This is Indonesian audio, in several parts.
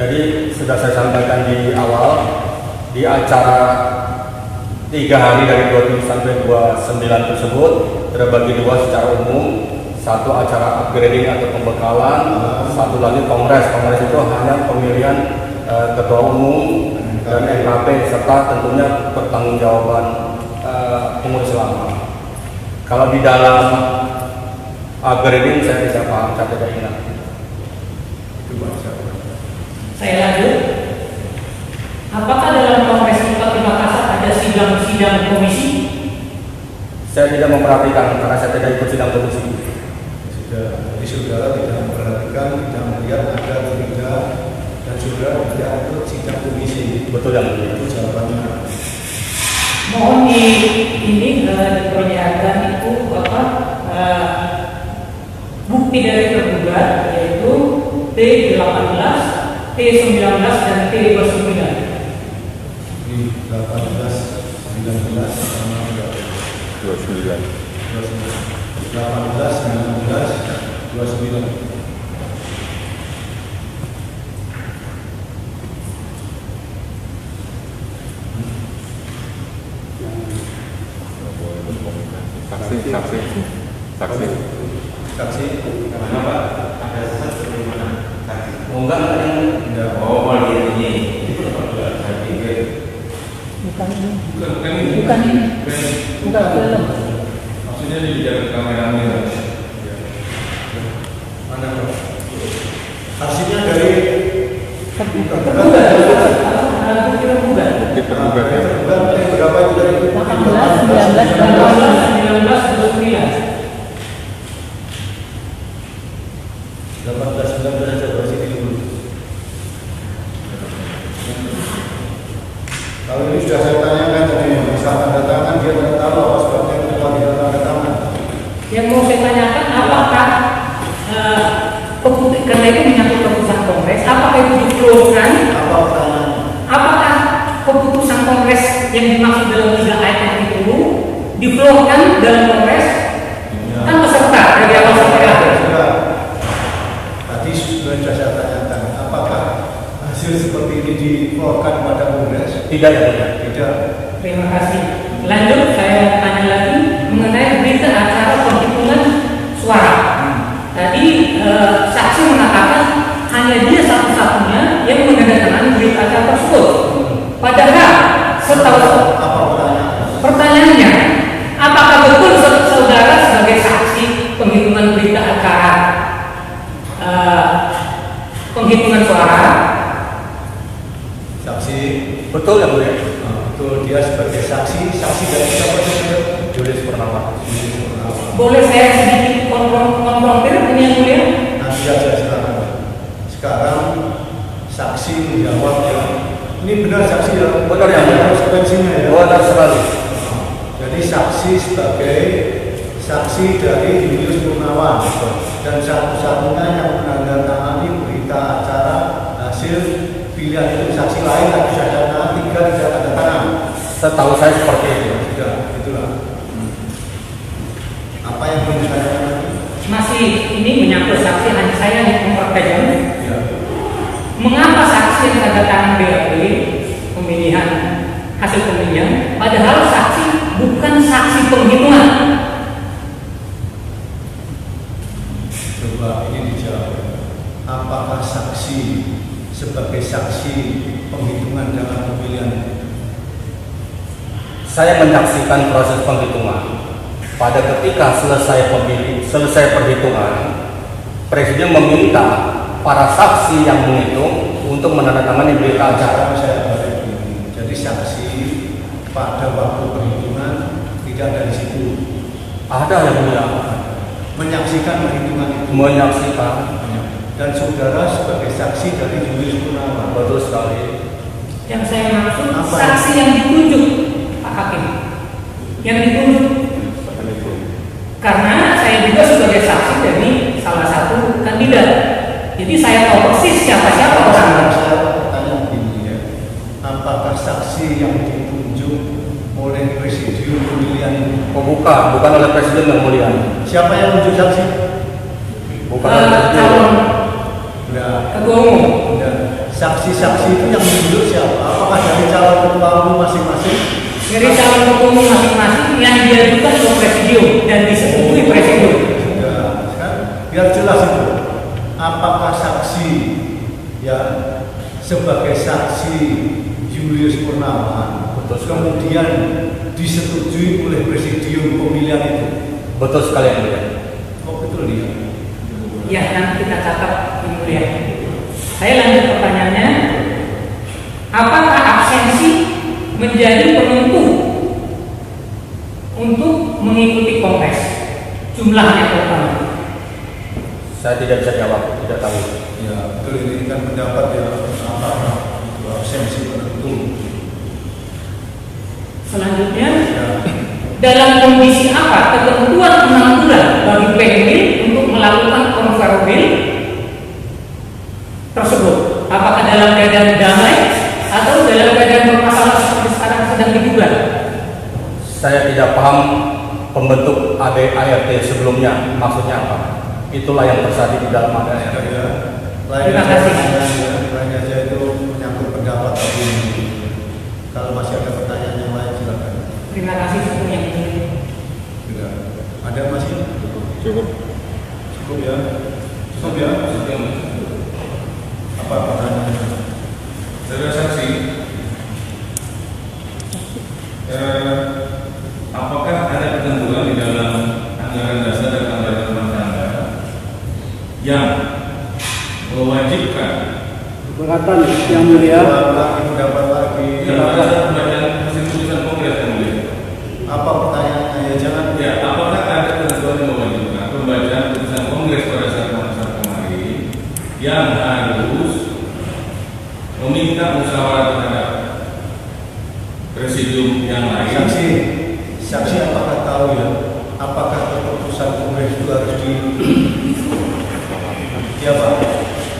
Jadi sudah saya sampaikan di awal, di acara 3 hari dari 27 sampai 29 tersebut terbagi dua secara umum. Satu acara upgrading atau pembekalan, satu lagi kongres. Kongres itu hanya pemilihan ketua umum dan NKP serta tentunya pertanggungjawaban pengurus lama. Kalau di dalam upgrading saya tidak paham, saya tidak ingat. Saya lanjut. Apakah dalam kongres Bupati Makassar ada sidang-sidang komisi? Saya tidak memperhatikan karena saya tidak ikut sidang komisi. Jadi saudara tidak memperhatikan, tidak melihat ada atau tidak, dan saudara tidak ikut sidang komisi. Betul yang mulia. Itu jawabannya. Mohon diperlihatkan itu bukti dari tergugat, yaitu T18, T19 dan T29. Di 18, 19 sama 29. 18, 19, 29. Saksi. Karena Pak, ada sesuatu di mana saksi? Oh enggak Tidak. Oh, kalau ini. Saya pikir. Bukan ini. Bukan ini. Bukan ini. Bukan film. Maksudnya di jalan kamera. Mana Pak? Hasilnya dari Tergugat. berapa itu dari 18, 19, dan 19, 29. 18, 19 saja dari sini dulu. Kalau ini sudah saya tanyakan tadi, misal tanda tangan dia tidak tahu apa sebabnya kenapa tidak tanda tangan. Yang mau saya tanyakan, apakah karena itu menyangkut keputusan kongres, apakah itu dikeluarkan? Apa pertanyaannya? Apakah keputusan kongres yang dimaksud dalam 3 ayat yang itu dikeluarkan dalam kongres? Kan peserta dari awal sampai akhir. Sudah. Tadi sudah saya tanyakan, apakah hasil seperti ini dikeluarkan pada kongres? Tidak ya mulia. Tidak. Terima kasih. Lanjut, saya tanya lagi mengenai berita acara penghitungan suara. Tadi saksi mengatakan hanya dia satu-satunya yang menandatangani berita acara tersebut. Padahal setahu Apa pertanyaannya? pertanyaannya, apakah betul saudara sebagai saksi penghitungan berita acara penghitungan suara? Saksi. Betul ya mulia. Betul, dia sebagai saksi dari siapa saja? Julius Purnama. Boleh saya sedikit konfrontir ini yang mulia? Nanti aja sekarang. Sekarang saksi menjawab ya. Ini benar saksi ya? Benar ya mulia. Konsekuensinya ya. Benar sekali. Jadi saksi sebagai saksi dari Julius Purnawan dan satu-satunya yang menandatangani berita acara hasil pilihan itu saksi lain tapi ada 3 tidak tanda tangan. Setahu saya seperti itu. Tidak, itulah. Apa yang ingin saya tanyakan? Masih ini menyangkut saksi, hanya saya yang mempertajam. Ya. Mengapa saksi yang tanda tangan BAP pemilihan hasil pemilihan, padahal saksi bukan saksi penghitungan? Coba ini dijawab. Apakah saksi sebagai saksi penghitungan dalam pemilihan? Saya menyaksikan proses penghitungan. Pada ketika selesai perhitungan, Presiden meminta para saksi yang menghitung untuk menandatangani berita acara. Sekarang saya balik dulu. Jadi saksi pada waktu perhitungan tidak ada di situ. Ada yang mulia. Menyaksikan perhitungan itu. Menyaksikan. Dan saudara sebagai saksi dari Julius Purnawan. Betul sekali. Yang saya maksud Apa? saksi yang ditunjuk, Pak Hakim. Yang ditunjuk. Karena saya juga sebagai saksi dari salah satu kandidat. Jadi saya tahu persis siapa-siapa orangnya. Saya bertanya begini ya. Apakah saksi yang ditunjuk oleh Presidium pemilihan itu? Oh bukan oleh Presiden yang mulia. Siapa yang menunjuk saksi? Bukan oleh Presiden. Calon Nah, ketua umum. dan saksi-saksi itu yang menunjuk siapa? Apakah dari calon ketua umum masing-masing? Dari calon ketua umum masing-masing yang diajukan ke presidium dan disetujui presidium. Sudah, kan? Biar jelas itu. Apakah saksi ya sebagai saksi Julius Purnawan kemudian disetujui oleh presidium pemilihan itu? Betul sekali yang mulia. Oh betul ya. Ya, nanti kita catat yang mulia. Saya lanjut pertanyaannya. Apakah absensi menjadi penentu untuk mengikuti kongres? Jumlahnya total? Saya tidak bisa jawab, tidak tahu. Ya betul, ini kan pendapat ya, apakah itu absensi penentu. Selanjutnya, Ya. dalam kondisi apa ketentuan 6 bulan bagi PMI untuk melakukan konverbil tersebut? Apakah dalam keadaan damai atau dalam keadaan bermasalah seperti sekarang sedang digugat? Saya tidak paham pembentuk ADART sebelumnya, maksudnya apa? Itulah yang terjadi di dalam ADART. Ya. Terima kasih. Lain aja itu menyangkut pendapat tadi ini. Kalau masih ada pertanyaan yang lain silakan. Terima kasih semuanya. Tidak. Ada masih? Cukup. Cukup ya. Cukup ya. Apa pertanyaannya? Saudara saksi, apakah ada ketentuan di dalam anggaran dasar dan anggaran rumah tangga yang mewajibkan Keberatan yang mulia. Pendapat lagi. pembacaan hasil putusan kongres yang mulia? Apa pertanyaannya ya? Jangan. Ya, apakah ada ketentuan yang mewajibkan pembacaan putusan kongres pada saat kemarin yang harus meminta musyawarah terhadap presidium yang lain? Saksi apakah tahu ya? Apakah keputusan kongres itu harus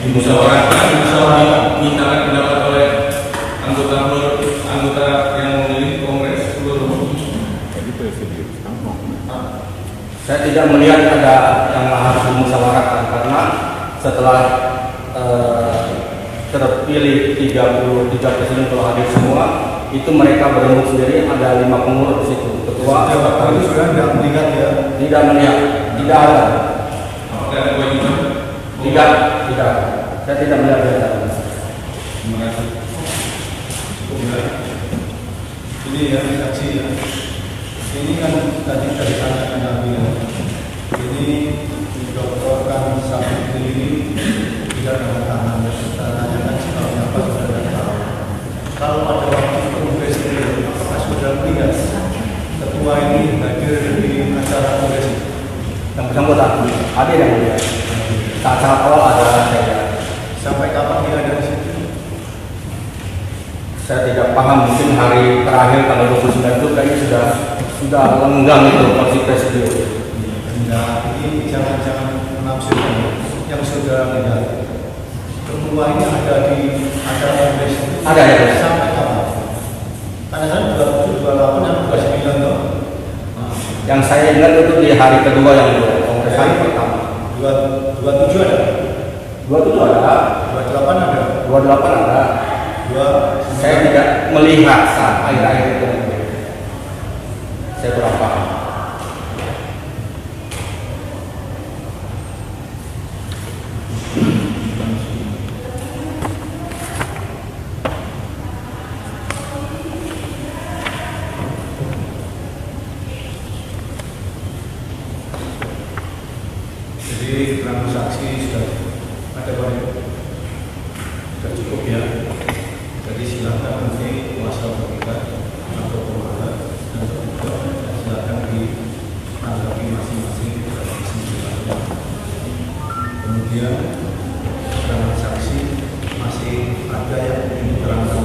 dimusyawarahkan, dimintakan pendapat oleh anggota yang memilih kongres seluruh? Jadi presidium. Saya tidak melihat ada yang harus dimusyawarahkan karena setelah terpilih 33 presiden telah hadir semua, itu mereka berembuk sendiri, ada 5 pengurus di situ. Ketua, Bapak itu sudah tidak melihat ya? tidak melihat, tidak ada, Apakah ada kewajiban? tidak. Saya tidak melihat ada. Terima kasih. Cukup ya. Ini ya saksi ya. Ini kan tadi tanyakan Nabi ya. Ini didoktorkan sampai ini tidak ada tangan. Tanyakan sebabnya apa sudah tidak tahu. Kalau pada waktu kongres ini, apakah sudah melihat ketua ini hadir di acara kongres ini? Yang bersangkutan ada yang melihat. Saat awal ada saya. Sampai kapan dia ada di situ? Saya tidak paham, mungkin hari terakhir tanggal 29 itu kayaknya sudah lenggang itu posisi presidium. Nah, ini jangan menafsirkan yang saudara lihat. Ketua ini ada di acara kongres itu. Ada ya. Sampai kapan? Karena kan 27, 28 dan 29 toh. Yang saya ingat itu di hari kedua yang kongres hari pertama. 27 ada, 27 ada, 28 ada, 28 ada. 2 Saya tidak melihat saat akhir-akhir itu. Saya kurang paham. Jadi keterangan saksi sudah ada banyak, sudah cukup ya. Jadi silakan nanti kuasa terlibat atau pemaham dan silakan ditanggapi masing-masing dalam kesimpulannya. Kemudian keterangan saksi masih ada yang ingin diterangkan,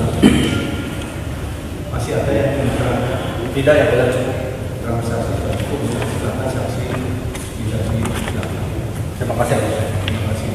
masih ada yang ingin diterangkan. Tidak, yang sudah cukup. Keterangan saksi sudah cukup, silakan saksi tidak diterangkan. Terima kasih. Terima kasih.